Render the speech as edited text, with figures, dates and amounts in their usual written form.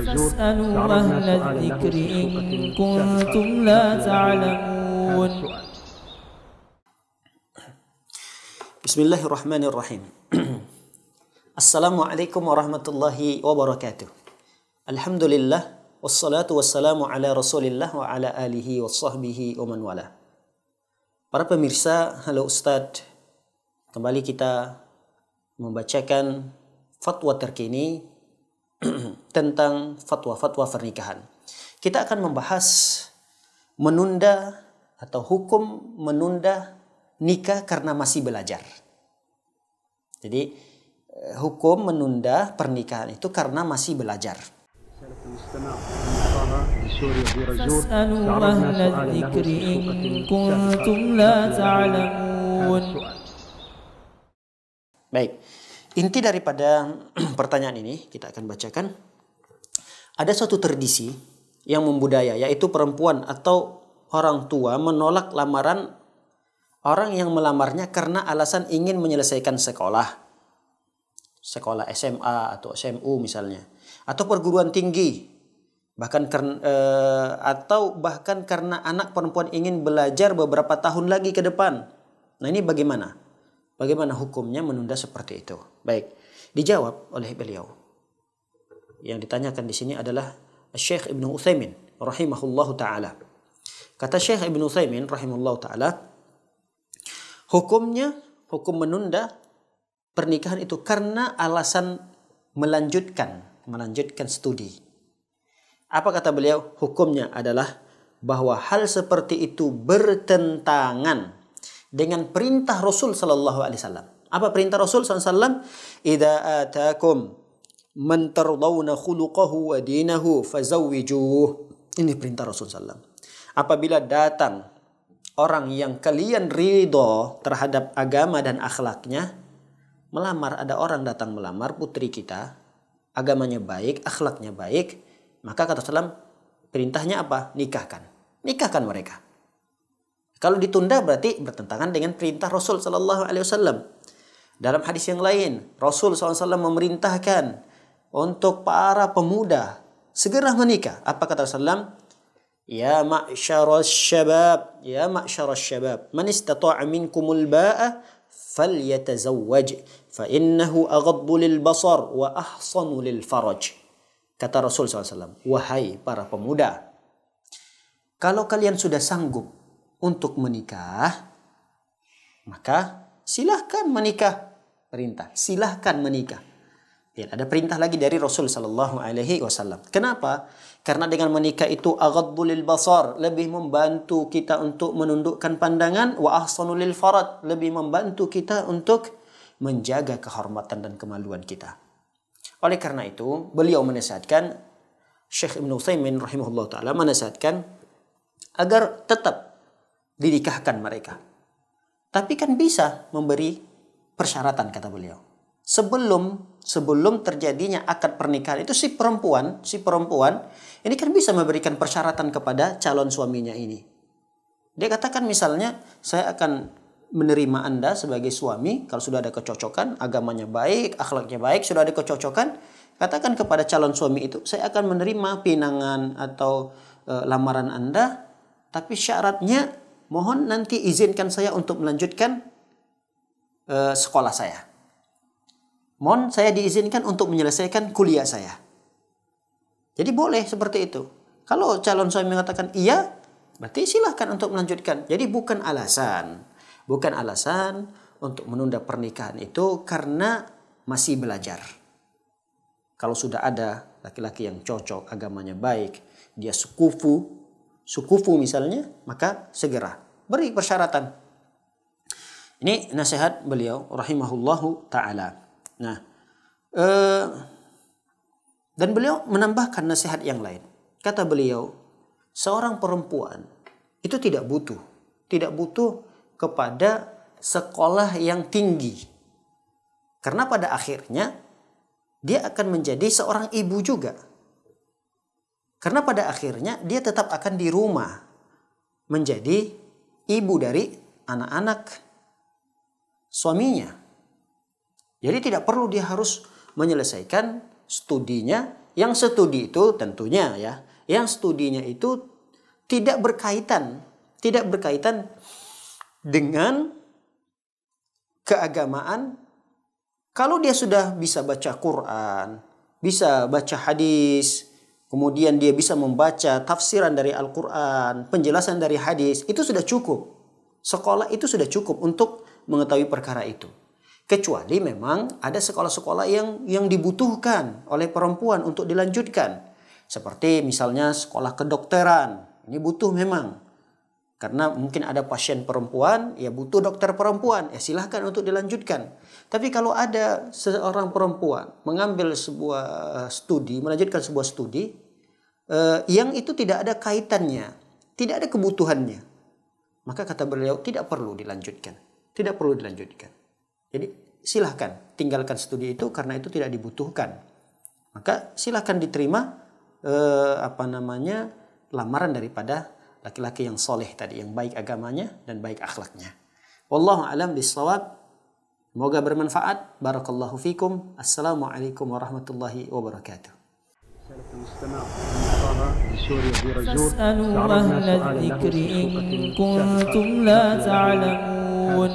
فاسألوا أهل الذكر إن كنتم لا تعلمون. Bismillahirrahmanirrahim. Assalamualaikum warahmatullahi wabarakatuh. Alhamdulillah wassalatu wassalamu ala Rasulillah wa ala alihi wa sahbihi wa man wala. Para pemirsa, halo Ustadz. Kembali kita membacakan fatwa terkini tentang fatwa-fatwa pernikahan. Kita akan membahas menunda atau hukum menunda nikah karena masih belajar. Jadi hukum menunda pernikahan itu karena masih belajar. فاسألوا أهل الذكر إن كنتم لا تعلمون. Baik, inti daripada pertanyaan ini kita akan bacakan. Ada suatu tradisi yang membudaya, yaitu perempuan atau orang tua menolak lamaran orang yang melamarnya karena alasan ingin menyelesaikan sekolah SMA atau SMU misalnya, atau perguruan tinggi, bahkan karena anak perempuan ingin belajar beberapa tahun lagi ke depan. Nah, ini bagaimana? Bagaimana hukumnya menunda seperti itu? Baik, dijawab oleh beliau. Yang ditanyakan di sini adalah Syekh Ibnu Utsaimin rahimahullahu taala. Kata Syekh Ibnu Utsaimin rahimahullahu taala, hukum menunda pernikahan itu karena alasan melanjutkan studi. Apa kata beliau? Hukumnya adalah bahwa hal seperti itu bertentangan dengan perintah Rasul sallallahu alaihi wasallam. Apa perintah Rasul sallallahu alaihi wasallam? Idza atakum man tardawna khuluquhu wa dinahu fazawwijuh. Ini perintah Rasul sallallahu alaihi wasallam. Apabila datang orang yang kalian ridho terhadap agama dan akhlaknya, melamar, ada orang datang melamar putri kita, agamanya baik, akhlaknya baik, maka kata Rasulullah, perintahnya apa? Nikahkan mereka. Kalau ditunda berarti bertentangan dengan perintah Rasul sallallahu alaihi wasallam. Dalam hadis yang lain, Rasul sallallahu alaihi wasallam memerintahkan untuk para pemuda segera menikah. Apa kata Rasulullah? Ya ma'syaras syabab, man istata'a minkumul ba'a falyatazawwaj fa innahu aghaddu lil basar wa ahsanu lil faraj. Kata Rasul SAW, wahai para pemuda, kalau kalian sudah sanggup untuk menikah, maka silahkan menikah. Perintah, silahkan menikah. Lihat, ada perintah lagi dari Rasul Sallallahu Alaihi Wasallam. Kenapa? Karena dengan menikah itu aghaddu lil basar, lebih membantu kita untuk menundukkan pandangan, wa ahsanu lil farad, lebih membantu kita untuk menjaga kehormatan dan kemaluan kita. Oleh karena itu, beliau menasihatkan, Syekh Ibnu Utsaimin rahimahullah taala menasihatkan agar tetap dinikahkan mereka. Tapi kan bisa memberi persyaratan, kata beliau. Sebelum terjadinya akad pernikahan itu si perempuan ini kan bisa memberikan persyaratan kepada calon suaminya ini. Dia katakan misalnya, saya akan menerima Anda sebagai suami kalau sudah ada kecocokan, agamanya baik, akhlaknya baik, sudah ada kecocokan, katakan kepada calon suami itu, saya akan menerima pinangan atau lamaran Anda, tapi syaratnya mohon nanti izinkan saya untuk melanjutkan sekolah saya. Mohon saya diizinkan untuk menyelesaikan kuliah saya. Jadi boleh seperti itu. Kalau calon suami mengatakan iya, berarti silahkan untuk melanjutkan. Jadi bukan alasan untuk menunda pernikahan itu karena masih belajar. Kalau sudah ada laki-laki yang cocok, agamanya baik, dia sukufu misalnya, maka segera beri persyaratan. Ini nasihat beliau rahimahullahu ta'ala. Nah, dan beliau menambahkan nasihat yang lain. Kata beliau, seorang perempuan itu tidak butuh kepada sekolah yang tinggi. Karena pada akhirnya dia akan menjadi seorang ibu juga. Karena pada akhirnya dia tetap akan di rumah menjadi ibu dari anak-anak suaminya. Jadi tidak perlu dia harus menyelesaikan studinya. Yang studi itu tentunya ya, yang studinya itu tidak berkaitan dengan keagamaan. Kalau dia sudah bisa baca Quran, bisa baca hadis, kemudian dia bisa membaca tafsiran dari Al-Quran, penjelasan dari hadis, itu sudah cukup. Sekolah itu sudah cukup untuk mengetahui perkara itu. Kecuali memang ada sekolah-sekolah yang dibutuhkan oleh perempuan untuk dilanjutkan. Seperti misalnya sekolah kedokteran. Ini butuh memang. Karena mungkin ada pasien perempuan, ya butuh dokter perempuan. Ya silahkan untuk dilanjutkan. Tapi kalau ada seorang perempuan mengambil sebuah studi, melanjutkan sebuah studi, yang itu tidak ada kaitannya, tidak ada kebutuhannya, maka kata beliau tidak perlu dilanjutkan. Tidak perlu dilanjutkan. Jadi silahkan tinggalkan studi itu karena itu tidak dibutuhkan. Maka silahkan diterima lamaran daripada laki-laki yang soleh tadi, yang baik agamanya dan baik akhlaknya. Wallahu a'lam bishawab. Semoga bermanfaat. Barakallahu fikum. Assalamualaikum warahmatullahi wabarakatuh. فاسألوا أهل الذكر إن كنتم لا تعلمون